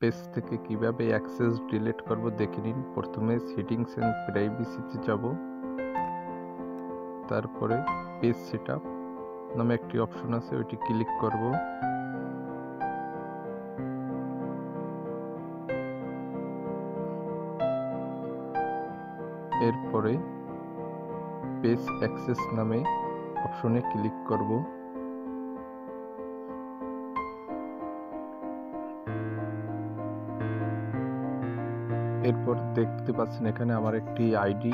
Page থেকে কিভাবে access delete করব দেখে নিন। প্রথমে সেটিংস এন্ড প্রাইভেসিতে যাব, তারপরে পেজ সেটআপ নামে একটি অপশন আছে, ওইটি ক্লিক করব। এরপরে পেজ অ্যাক্সেস নামে অপশনে ক্লিক করব। এরপর দেখতে পাচ্ছেন এখানে আমার একটি আইডি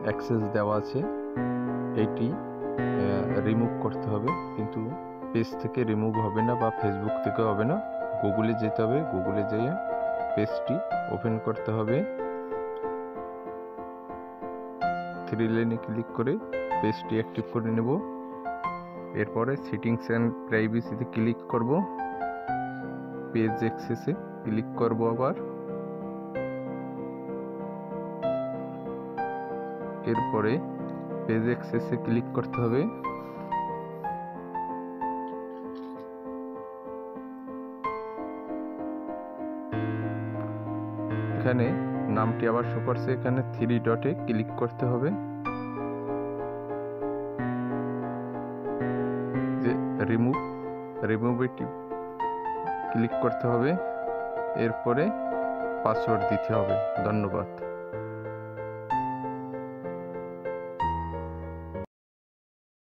অ্যাক্সেস দেওয়া আছে, এইটি রিমুভ করতে হবে, কিন্তু পেজ থেকে রিমুভ হবে না বা ফেসবুক থেকে হবে না। গুগলে যেতে হবে, গুগলে যেয়ে পেজটি ওপেন করতে হবে, 3 লাইনে ক্লিক করে পেজটি অ্যাক্টিভ করে নেব। এরপরে সেটিংস অ্যান্ড প্রাইভেসিতে ক্লিক করব, পেজ অ্যাক্সেসে ক্লিক করব, আবার এরপরে পেজ অ্যাক্সেসে ক্লিক করতে হবে। এখানে নামটি আবার শো করছে, এখানে 3 ডটে ক্লিক করতে হবে, যে রিমুভেটি ক্লিক করতে হবে, এরপরে পাসওয়ার্ড দিতে হবে। ধন্যবাদ।